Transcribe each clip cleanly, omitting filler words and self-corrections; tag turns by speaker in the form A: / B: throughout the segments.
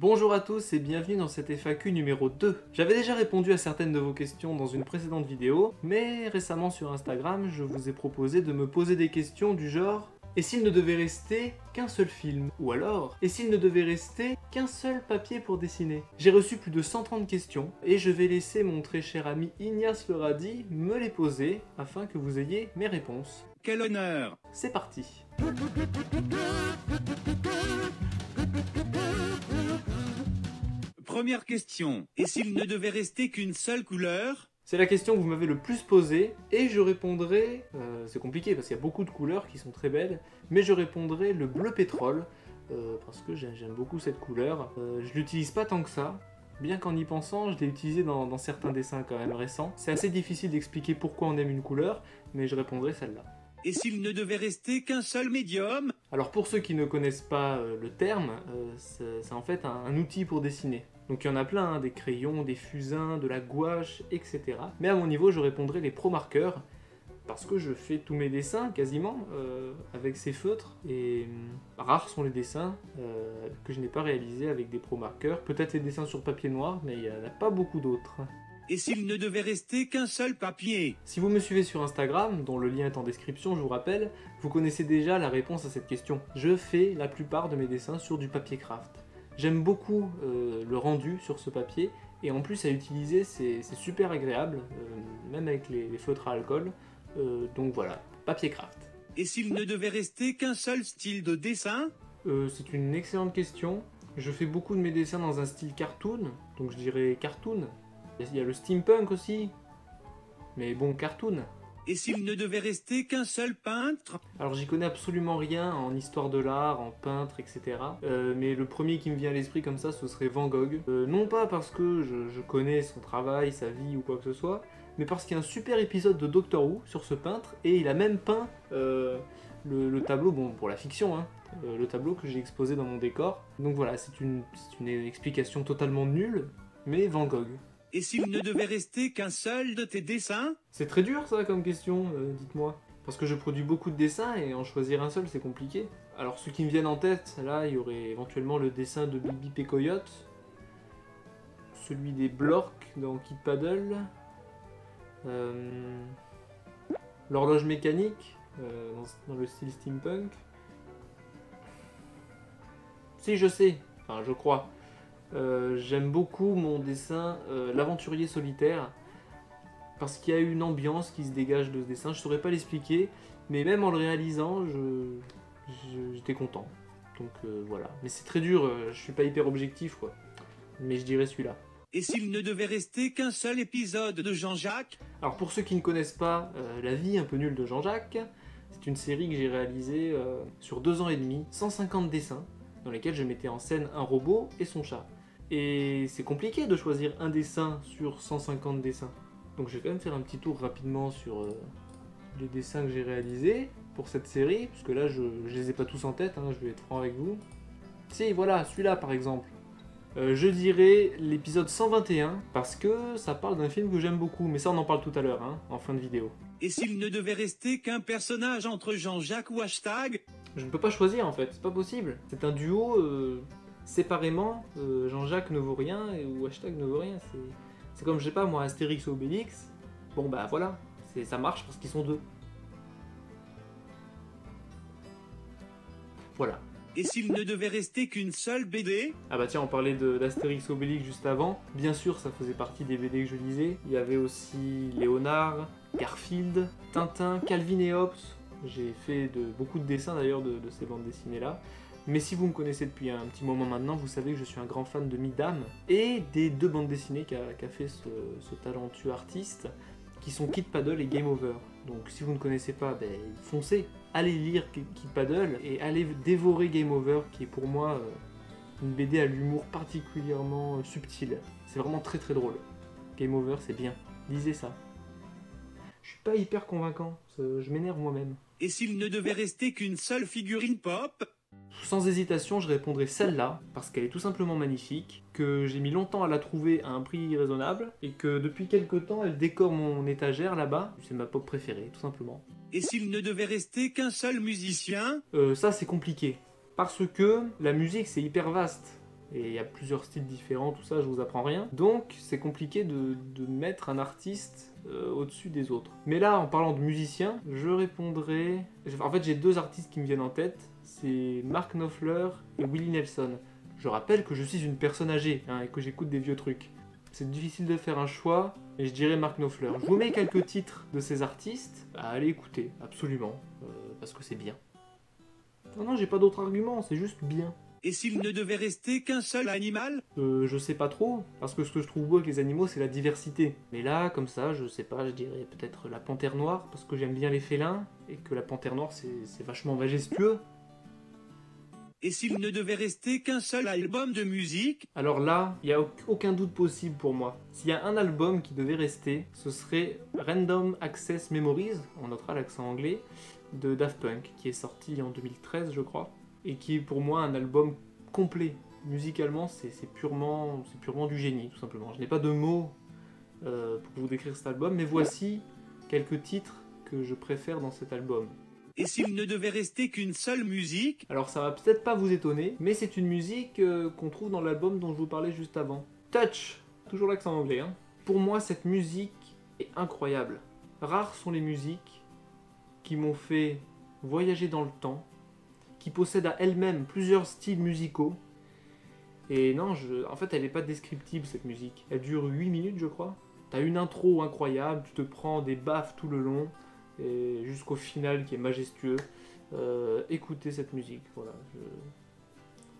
A: Bonjour à tous et bienvenue dans cette FAQ numéro 2. J'avais déjà répondu à certaines de vos questions dans une précédente vidéo, mais récemment sur Instagram, je vous ai proposé de me poser des questions du genre « Et s'il ne devait rester qu'un seul film ?» Ou alors « Et s'il ne devait rester qu'un seul papier pour dessiner ?» J'ai reçu plus de 130 questions et je vais laisser mon très cher ami Ignace Leradi me les poser afin que vous ayez mes réponses.
B: Quel honneur!
A: C'est parti!
B: Première question. Et s'il ne devait rester qu'une seule couleur?
A: C'est la question que vous m'avez le plus posée, et je répondrai, c'est compliqué parce qu'il y a beaucoup de couleurs qui sont très belles, mais je répondrai le bleu pétrole, parce que j'aime beaucoup cette couleur. Je l'utilise pas tant que ça, bien qu'en y pensant, je l'ai utilisé dans certains dessins quand même récents. C'est assez difficile d'expliquer pourquoi on aime une couleur, mais je répondrai celle-là.
B: Et s'il ne devait rester qu'un seul médium?
A: Alors pour ceux qui ne connaissent pas le terme, c'est en fait un outil pour dessiner. Donc il y en a plein, hein, des crayons, des fusains, de la gouache, etc. Mais à mon niveau, je répondrai les pro marqueurs, parce que je fais tous mes dessins quasiment avec ces feutres, et rares sont les dessins que je n'ai pas réalisés avec des pro marqueurs. Peut-être les dessins sur papier noir, mais il n'y en a pas beaucoup d'autres.
B: Et s'il ne devait rester qu'un seul papier?
A: Si vous me suivez sur Instagram, dont le lien est en description, je vous rappelle, vous connaissez déjà la réponse à cette question. Je fais la plupart de mes dessins sur du papier craft. J'aime beaucoup le rendu sur ce papier, et en plus à utiliser c'est super agréable, même avec les feutres à alcool, donc voilà, papier craft.
B: Et s'il ne devait rester qu'un seul style de dessin?
A: C'est une excellente question. Je fais beaucoup de mes dessins dans un style cartoon, donc je dirais cartoon. Il y a le steampunk aussi, mais bon, cartoon.
B: Et s'il ne devait rester qu'un seul peintre?
A: Alors j'y connais absolument rien en histoire de l'art, en peintre, etc. Mais le premier qui me vient à l'esprit comme ça, ce serait Van Gogh. Non pas parce que je connais son travail, sa vie ou quoi que ce soit, mais parce qu'il y a un super épisode de Doctor Who sur ce peintre, et il a même peint le tableau, bon pour la fiction, hein, le tableau que j'ai exposé dans mon décor. Donc voilà, c'est une explication totalement nulle, mais Van Gogh.
B: Et s'il ne devait rester qu'un seul de tes dessins?
A: C'est très dur ça comme question, dites-moi. Parce que je produis beaucoup de dessins et en choisir un seul c'est compliqué. Alors ceux qui me viennent en tête, là il y aurait éventuellement le dessin de Bibi Pécoyote, celui des Blork dans Kid Paddle, l'horloge mécanique dans le style steampunk. Si je sais, enfin je crois. J'aime beaucoup mon dessin l'aventurier solitaire parce qu'il y a une ambiance qui se dégage de ce dessin. Je saurais pas l'expliquer, mais même en le réalisant, j'étais content. Donc voilà. Mais c'est très dur, je suis pas hyper objectif quoi. Mais je dirais celui-là.
B: Et s'il ne devait rester qu'un seul épisode de Jean-Jacques?
A: Alors pour ceux qui ne connaissent pas la vie un peu nulle de Jean-Jacques, c'est une série que j'ai réalisée sur 2 ans et demi, 150 dessins, dans lesquels je mettais en scène un robot et son chat. Et c'est compliqué de choisir un dessin sur 150 dessins. Donc je vais quand même faire un petit tour rapidement sur les dessins que j'ai réalisés pour cette série, parce que là je les ai pas tous en tête, hein, je vais être franc avec vous. Si, voilà, celui-là par exemple. Je dirais l'épisode 121, parce que ça parle d'un film que j'aime beaucoup, mais ça on en parle tout à l'heure, hein, en fin de vidéo.
B: Et s'il ne devait rester qu'un personnage entre Jean-Jacques ou Hashtag?
A: Je ne peux pas choisir en fait, c'est pas possible. C'est un duo... séparément, Jean-Jacques ne vaut rien ou Hashtag ne vaut rien. C'est comme, je sais pas moi, Astérix ou Obélix. Bon bah voilà, ça marche parce qu'ils sont deux. Voilà.
B: Et s'il ne devait rester qu'une seule BD?
A: Ah bah tiens, on parlait d'Astérix ou Obélix juste avant. Bien sûr, ça faisait partie des BD que je lisais. Il y avait aussi Léonard, Garfield, Tintin, Calvin et Hobbes. J'ai fait beaucoup de dessins d'ailleurs de ces bandes dessinées là. Mais si vous me connaissez depuis un petit moment maintenant, vous savez que je suis un grand fan de Midam et des 2 bandes dessinées qu'a fait ce talentueux artiste, qui sont Kid Paddle et Game Over. Donc si vous ne connaissez pas, ben, foncez, allez lire Kid Paddle et allez dévorer Game Over, qui est pour moi une BD à l'humour particulièrement subtil. C'est vraiment très très drôle. Game Over, c'est bien. Lisez ça. Je suis pas hyper convaincant, je m'énerve moi-même.
B: Et s'il ne devait rester qu'une seule figurine pop?
A: Sans hésitation, je répondrai celle-là, parce qu'elle est tout simplement magnifique, que j'ai mis longtemps à la trouver à un prix raisonnable, et que depuis quelques temps, elle décore mon étagère là-bas. C'est ma pop préférée, tout simplement.
B: Et s'il ne devait rester qu'un seul musicien?
A: Ça, c'est compliqué, parce que la musique, c'est hyper vaste. et il y a plusieurs styles différents, tout ça, je vous apprends rien. Donc c'est compliqué de mettre un artiste au-dessus des autres. Mais là, en parlant de musiciens, je répondrai... En fait, j'ai deux artistes qui me viennent en tête, c'est Mark Knopfler et Willie Nelson. Je rappelle que je suis une personne âgée, hein, et que j'écoute des vieux trucs. C'est difficile de faire un choix, et je dirais Mark Knopfler. Je vous mets quelques titres de ces artistes à aller écouter, absolument, parce que c'est bien. Non, j'ai pas d'autres arguments, c'est juste bien.
B: Et s'il ne devait rester qu'un seul animal?
A: Je sais pas trop, parce que ce que je trouve beau avec les animaux, c'est la diversité. Mais là, comme ça, je sais pas, je dirais peut-être la panthère noire, parce que j'aime bien les félins, et que la panthère noire, c'est vachement majestueux.
B: Et s'il ne devait rester qu'un seul album de musique?
A: Alors là, il n'y a aucun doute possible pour moi. S'il y a un album qui devait rester, ce serait Random Access Memories, on notera l'accent anglais, de Daft Punk, qui est sorti en 2013, je crois, et qui est pour moi un album complet. Musicalement, c'est purement du génie, tout simplement. Je n'ai pas de mots pour vous décrire cet album, mais voici quelques titres que je préfère dans cet album.
B: Et s'il ne devait rester qu'une seule musique?
A: Alors ça va peut-être pas vous étonner, mais c'est une musique qu'on trouve dans l'album dont je vous parlais juste avant. Touch, toujours l'accent anglais, hein. Pour moi, cette musique est incroyable. Rares sont les musiques qui m'ont fait voyager dans le temps, qui possèdent à elles-mêmes plusieurs styles musicaux. Et non, en fait, elle n'est pas descriptible cette musique. Elle dure 8 minutes, je crois. T'as une intro incroyable, tu te prends des baffes tout le long, et jusqu'au final qui est majestueux. Écoutez cette musique, voilà.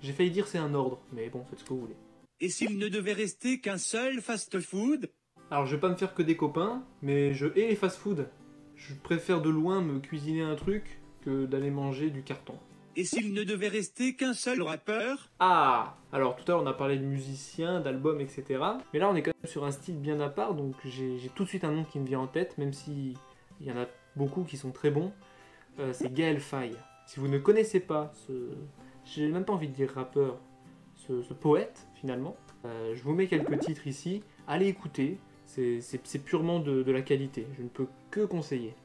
A: J'ai failli dire c'est un ordre, mais bon, faites ce que vous voulez.
B: Et s'il ne devait rester qu'un seul fast-food?
A: Alors je vais pas me faire que des copains, mais je hais les fast-food. Je préfère de loin me cuisiner un truc que d'aller manger du carton.
B: Et s'il ne devait rester qu'un seul rappeur?
A: Ah! Alors tout à l'heure on a parlé de musiciens, d'albums, etc. Mais là on est quand même sur un style bien à part, donc j'ai tout de suite un nom qui me vient en tête, même si il y en a beaucoup qui sont très bons. C'est Gaël Faye. Si vous ne connaissez pas j'ai même pas envie de dire rappeur, ce poète finalement, je vous mets quelques titres ici, allez écouter, c'est purement de la qualité, je ne peux que conseiller.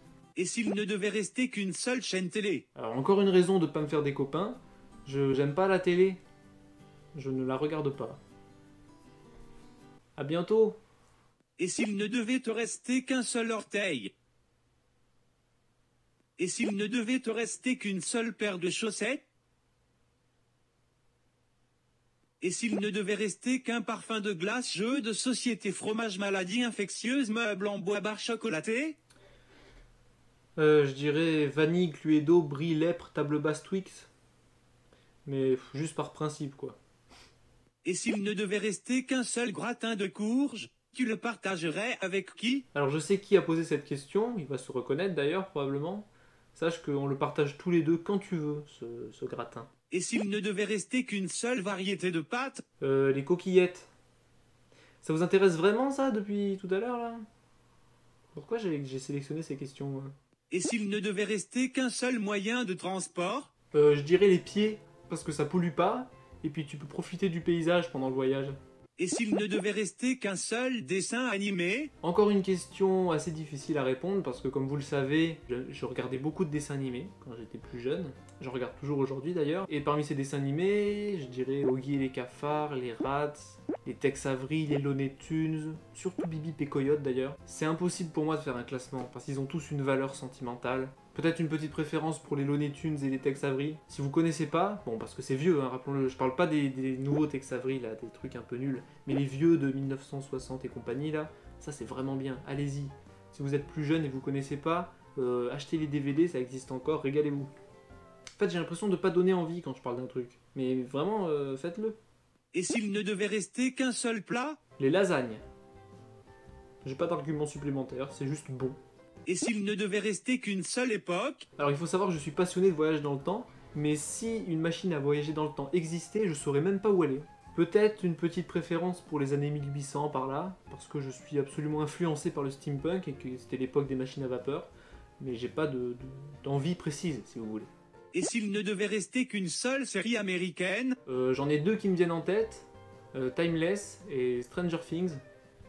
B: Et s'il ne devait rester qu'une seule chaîne télé?
A: Alors encore une raison de ne pas me faire des copains, j'aime pas la télé, je ne la regarde pas. À bientôt.
B: Et s'il ne devait te rester qu'un seul orteil? Et s'il ne devait te rester qu'une seule paire de chaussettes? Et s'il ne devait rester qu'un parfum de glace, jeu de société, fromage, maladie infectieuse, meuble en bois, barre chocolaté?
A: Je dirais vanille, Cluedo, brie, lèpre, table basse, Twix. Mais juste par principe, quoi.
B: Et s'il ne devait rester qu'un seul gratin de courge, tu le partagerais avec qui?
A: Alors je sais qui a posé cette question, il va se reconnaître d'ailleurs, probablement. Sache qu'on le partage tous les deux quand tu veux, ce gratin.
B: Et s'il ne devait rester qu'une seule variété de pâtes?
A: Les coquillettes. Ça vous intéresse vraiment, ça, depuis tout à l'heure, là? Pourquoi j'ai sélectionné ces questions, moi?
B: Et s'il ne devait rester qu'un seul moyen de transport?
A: Je dirais les pieds, parce que ça pollue pas, et puis tu peux profiter du paysage pendant le voyage.
B: Et s'il ne devait rester qu'un seul dessin animé?
A: Encore une question assez difficile à répondre, parce que comme vous le savez, je regardais beaucoup de dessins animés quand j'étais plus jeune. J'en regarde toujours aujourd'hui d'ailleurs. Et parmi ces dessins animés, je dirais Oggy et les cafards, les Rats, les Tex Avery, les Looney Tunes, surtout Bibi et Coyote d'ailleurs. C'est impossible pour moi de faire un classement, parce qu'ils ont tous une valeur sentimentale. Peut-être une petite préférence pour les Looney Tunes et les Tex Avery. Si vous connaissez pas, bon parce que c'est vieux, hein, rappelons-le, je parle pas des nouveaux Tex Avery là, des trucs un peu nuls, mais les vieux de 1960 et compagnie là, ça c'est vraiment bien, allez-y. Si vous êtes plus jeune et vous connaissez pas, achetez les DVD, ça existe encore, régalez-vous. En fait j'ai l'impression de pas donner envie quand je parle d'un truc, mais vraiment faites-le.
B: Et s'il ne devait rester qu'un seul plat?
A: Les lasagnes. J'ai pas d'argument supplémentaire, c'est juste bon.
B: Et s'il ne devait rester qu'une seule époque?
A: Alors il faut savoir que je suis passionné de voyage dans le temps, mais si une machine à voyager dans le temps existait, je saurais même pas où aller. Peut-être une petite préférence pour les années 1800 par là, parce que je suis absolument influencé par le steampunk et que c'était l'époque des machines à vapeur, mais j'ai pas d'envie précise si vous voulez.
B: Et s'il ne devait rester qu'une seule série américaine?
A: J'en ai deux qui me viennent en tête, Timeless et Stranger Things,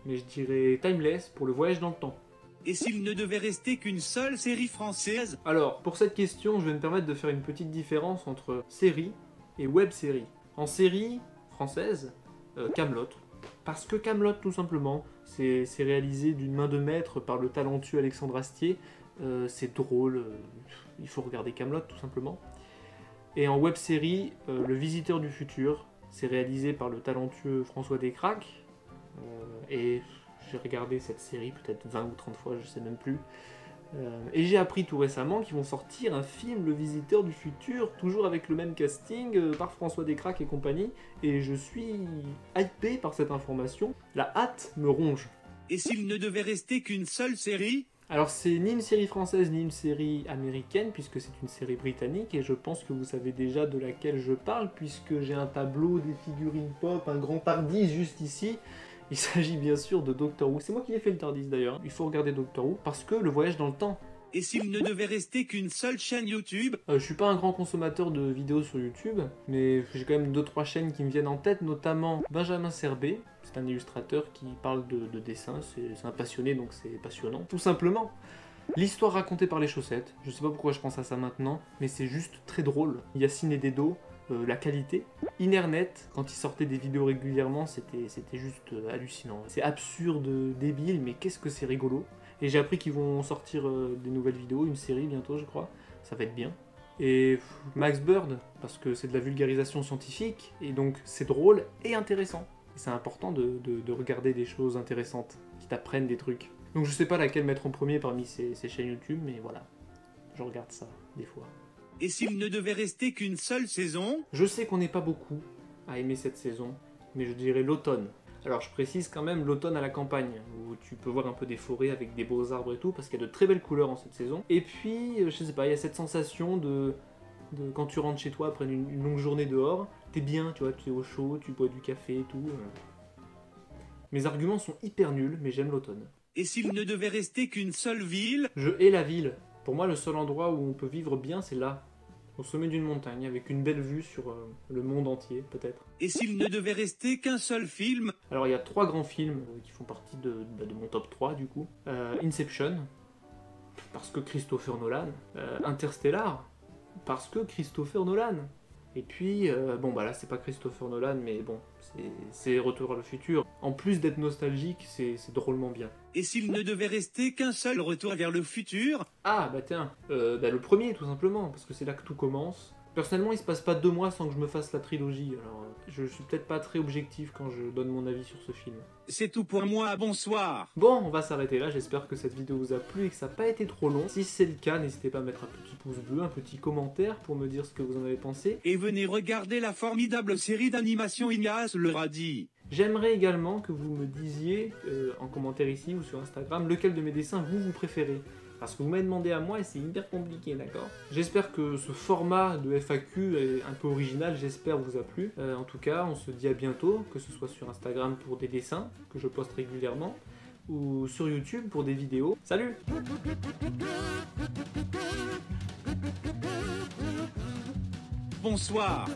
A: mais je dirais Timeless pour le voyage dans le temps.
B: Et s'il ne devait rester qu'une seule série française?
A: Alors, pour cette question, je vais me permettre de faire une petite différence entre série et web-série. En série, française, Kaamelott. Parce que Kaamelott, tout simplement, c'est réalisé d'une main de maître par le talentueux Alexandre Astier. C'est drôle, il faut regarder Kaamelott, tout simplement. Et en web-série, Le Visiteur du Futur, c'est réalisé par le talentueux François Descraques. Et j'ai regardé cette série peut-être 20 ou 30 fois, je sais même plus. Et j'ai appris tout récemment qu'ils vont sortir un film, Le Visiteur du Futur, toujours avec le même casting, par François Descraques et compagnie. Et je suis hypé par cette information. La hâte me ronge.
B: Et s'il ne devait rester qu'une seule série?
A: Alors c'est ni une série française ni une série américaine, puisque c'est une série britannique, et je pense que vous savez déjà de laquelle je parle, puisque j'ai un tableau, des figurines pop, un grand Tardis juste ici. Il s'agit bien sûr de Doctor Who. C'est moi qui ai fait le Tardis d'ailleurs. Il faut regarder Doctor Who, parce que le voyage dans le temps.
B: Et s'il ne devait rester qu'une seule chaîne YouTube?
A: Je suis pas un grand consommateur de vidéos sur YouTube, mais j'ai quand même 2-3 chaînes qui me viennent en tête, notamment Benjamin Serbet. C'est un illustrateur qui parle de dessin, c'est un passionné, donc c'est passionnant. Tout simplement. L'histoire racontée par les chaussettes, je sais pas pourquoi je pense à ça maintenant, mais c'est juste très drôle. Yacine et Dedo, la qualité. Inernet, quand ils sortaient des vidéos régulièrement, c'était juste hallucinant. C'est absurde, débile, mais qu'est-ce que c'est rigolo. Et j'ai appris qu'ils vont sortir des nouvelles vidéos, une série bientôt je crois, ça va être bien. Et Max Bird, parce que c'est de la vulgarisation scientifique, et donc c'est drôle et intéressant. C'est important de regarder des choses intéressantes, qui t'apprennent des trucs. Donc je sais pas laquelle mettre en premier parmi ces chaînes YouTube, mais voilà, je regarde ça des fois.
B: Et s'il ne devait rester qu'une seule saison?
A: Je sais qu'on n'est pas beaucoup à aimer cette saison, mais je dirais l'automne. Alors je précise quand même l'automne à la campagne, où tu peux voir un peu des forêts avec des beaux arbres et tout, parce qu'il y a de très belles couleurs en cette saison. Et puis, je sais pas, il y a cette sensation de quand tu rentres chez toi après une longue journée dehors, t'es bien, tu vois, tu es au chaud, tu bois du café et tout. Mes arguments sont hyper nuls, mais j'aime l'automne.
B: Et s'il ne devait rester qu'une seule ville?
A: Je hais la ville. Pour moi, le seul endroit où on peut vivre bien, c'est là. Au sommet d'une montagne, avec une belle vue sur le monde entier, peut-être.
B: Et s'il ne devait rester qu'un seul film?
A: Alors, il y a 3 grands films qui font partie de mon top 3, du coup. Inception, parce que Christopher Nolan. Interstellar, parce que Christopher Nolan. Et puis, bon, bah là, c'est pas Christopher Nolan, mais bon, c'est Retour à le futur. En plus d'être nostalgique, c'est drôlement bien.
B: Et s'il ne devait rester qu'un seul Retour vers le futur?
A: Ah, bah tiens, le premier, tout simplement, parce que c'est là que tout commence. Personnellement, il se passe pas 2 mois sans que je me fasse la trilogie, alors je suis peut-être pas très objectif quand je donne mon avis sur ce film.
B: C'est tout pour moi, bonsoir.
A: Bon, on va s'arrêter là, j'espère que cette vidéo vous a plu et que ça n'a pas été trop long. Si c'est le cas, n'hésitez pas à mettre un petit pouce bleu, un petit commentaire pour me dire ce que vous en avez pensé.
B: Et venez regarder la formidable série d'animation Ignace le Radis.
A: J'aimerais également que vous me disiez, en commentaire ici ou sur Instagram, lequel de mes dessins vous préférez. Parce que vous m'avez demandé à moi et c'est hyper compliqué, d'accord? J'espère que ce format de FAQ est un peu original, j'espère vous a plu. En tout cas, on se dit à bientôt, que ce soit sur Instagram pour des dessins, que je poste régulièrement, ou sur YouTube pour des vidéos. Salut!
B: Bonsoir.